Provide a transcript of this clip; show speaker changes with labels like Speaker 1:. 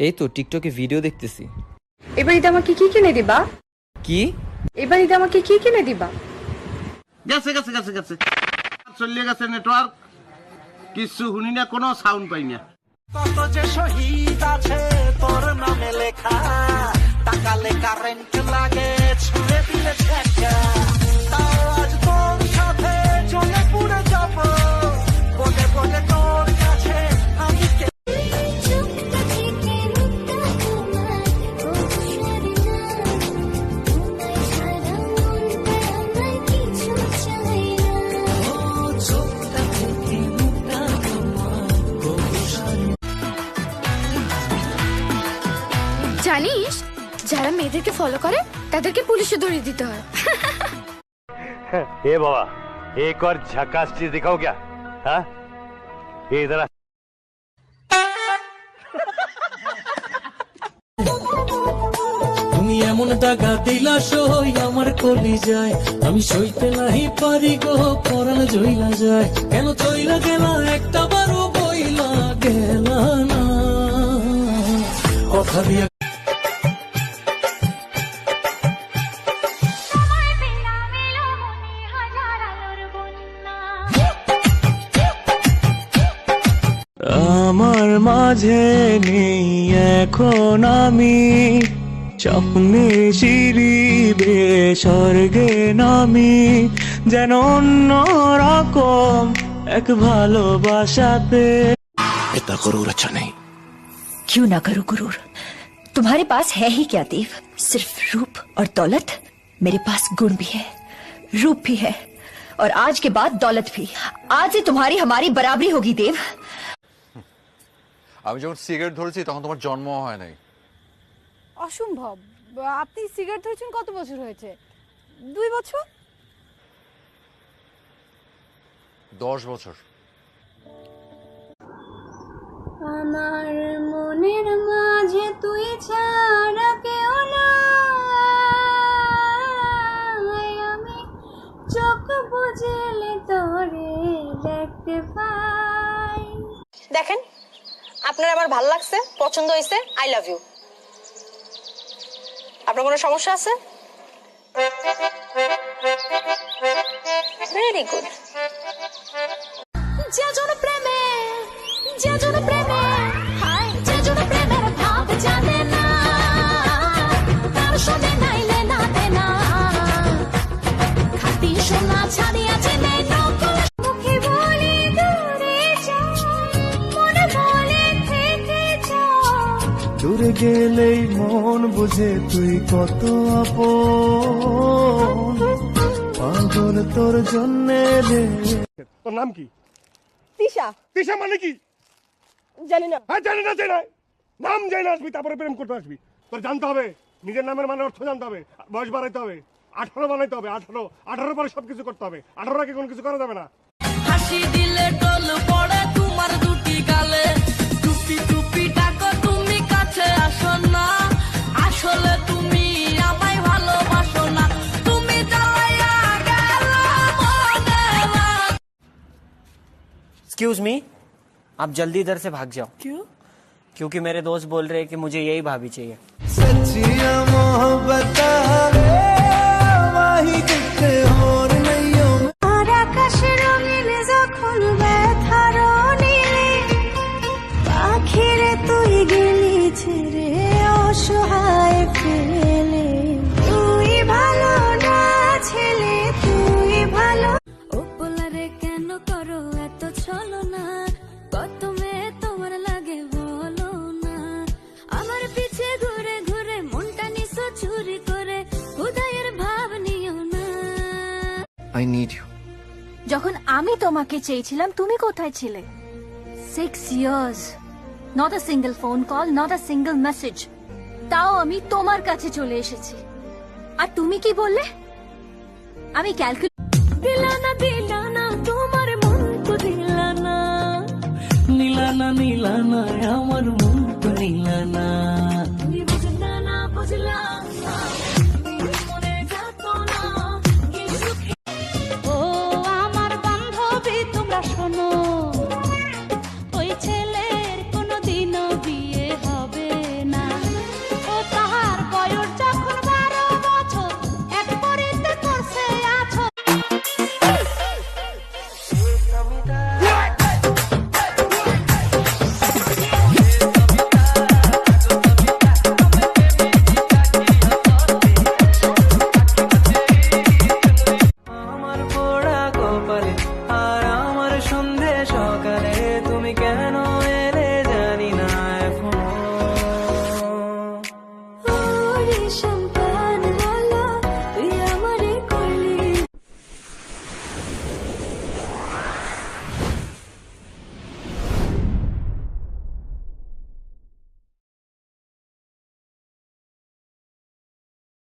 Speaker 1: এই তো টিকটকে ভিডিও দেখতেছি।
Speaker 2: এবার ঈদে আমাকে কি কিনে দিবা?
Speaker 1: কি?
Speaker 2: এবার ঈদে আমাকে কি কিনে দিবা?
Speaker 3: গেছে গেছে গেছে গেছে চলে গেছে নেটওয়ার্ক, কিছু শুনি না, কোনো সাউন্ড পাই না।
Speaker 4: কত যে শহীদ আছে তোর নামে লেখা, টাকালে কারেন্ট লাগে ছুঁড়ে দিলে ছেঁকা, তাও আজ তোর সাথে চলে পুড়ে যাব, বলে বলে তোর কাছে আমি
Speaker 5: জানিস যারা মেয়েদেরকে ফলো করে তাদেরকে পুলিশে ধরিয়ে দিতে হয়।
Speaker 6: ए बाबा एक और झकास चीज दिखाओ क्या? हाँ ये इधर
Speaker 7: তুমি এমন টাকা দিলা সই আমার কলি যায়, আমি সইতে নাহি পারি গো পরাণ জইলা যায়, কেন চইলা গেলা একটা বারো বইলা গেলা না কথা দিয়া। আমার মাঝে নেই এখন আমি, স্বপ্নে শিরিবে স্বর্গে নামি, যেন অন্য রকম এক ভালোবাসাতে।
Speaker 4: इतना गुरूर अच्छा नहीं।
Speaker 8: क्यों ना करूं गुरूर, तुम्हारे पास है ही क्या देव, सिर्फ रूप और दौलत। मेरे पास गुण भी है, रूप भी है, और आज के बाद दौलत भी। आज से तुम्हारी हमारी बराबरी होगी देव।
Speaker 9: আমি যখন সিগারেট ধরেছি তখন তোমার জন্ম হয় নাই।
Speaker 5: অসম্ভব, আপনি সিগারেট ধরেছেন কত বছর হয়েছে? 2 বছর?
Speaker 9: 10 বছর।
Speaker 5: আমার মনের মাঝে তুই ছাড়া কেউ নাই, আমি চোখ বুঝলে তোরে দেখতে পাই।
Speaker 10: দেখেন আপনার আমার ভালো লাগছে, পছন্দ হয়েছে, আই লাভ ইউ। আপনার কোনো সমস্যা আছে? Very good.
Speaker 5: যে জন প্রেমে, যে জন প্রেমে, হায় যে জন প্রেমের ভাব জানে না, তার শোনে নাইলে না দেনা, খাটি সোনা ছাড়িয়া চেনে নকল। মুখে বলে দূরে যাও, মনে বলে থেকে যাও,
Speaker 7: দূরে গেলেই মন বুঝে তুই কত আপন, পাগল তোর জন্যে রে।
Speaker 3: তোর নাম কি?
Speaker 10: তিশা।
Speaker 3: তিশা মানে কি?
Speaker 10: জানি না।
Speaker 3: হ্যাঁ জানি না, জানি না, নাম জানি না, আসবি তারপরে প্রেম করতে আসবি। তোর জানতে হবে, নিজের নামের মানে অর্থ জানতে হবে, বয়স বাড়াইতে হবে, 18 বানাইতে হবে, 18 পরে সবকিছু করতে হবে, 18 আগে কোনো কিছু করা যাবে না।
Speaker 7: হাসি দিলে টোল পড়ে তোমার দুটি গালে, টুপি টুপি ডাকো তুমি কাছে আসো না, আসলে তুমি আমায় ভালোবাসো না, তুমি জ্বালাইয়া গেলা মনে না।
Speaker 1: एक्सक्यूज मी, आप जल्दी इधर से भाग जाओ।
Speaker 7: क्यों?
Speaker 1: क्योंकि मेरे दोस्त बोल रहे हैं कि मुझे यही भाभी चाहिए।
Speaker 7: सच्चिया मोहब्बत माही कितने और नहीं हो।
Speaker 5: আর আকাশে রঙিন যখন ব্যথার নীলে, পাখিরে তুই গেলি ছেড়ে অসহায় ফেলে, তুই ভালো না ছেলে তুই ভালো। ওপলারে কেন করো এত ছলনা, কত মেয়ে তোমার লাগে বলো না, আমার পিছে ঘুরে ঘুরে মনটা নিছো চুরি করে, উদয়ের ভাব নিও না।
Speaker 9: I need you.
Speaker 5: যখন আমি তোমাকে চেয়েছিলাম তুমি কোথায় ছিলে? 6 years, not a single phone call, not a single message, তাও আমি তোমার কাছে চলে এসেছি। আর তুমি কি বললে? আমি ক্যালকুলেট দিলা না তোমার মন তো দিলা না,
Speaker 7: নীলানা নীলানা আমার মন তো নীলানা।
Speaker 5: তুমি বুঝলা না, বুঝলাম না, মনে যেত না কি সুখে। ও আমার বান্ধবী তোমরা শোনো, ওই ছেলের কোনোদিনও বিয়ে হবে রেশম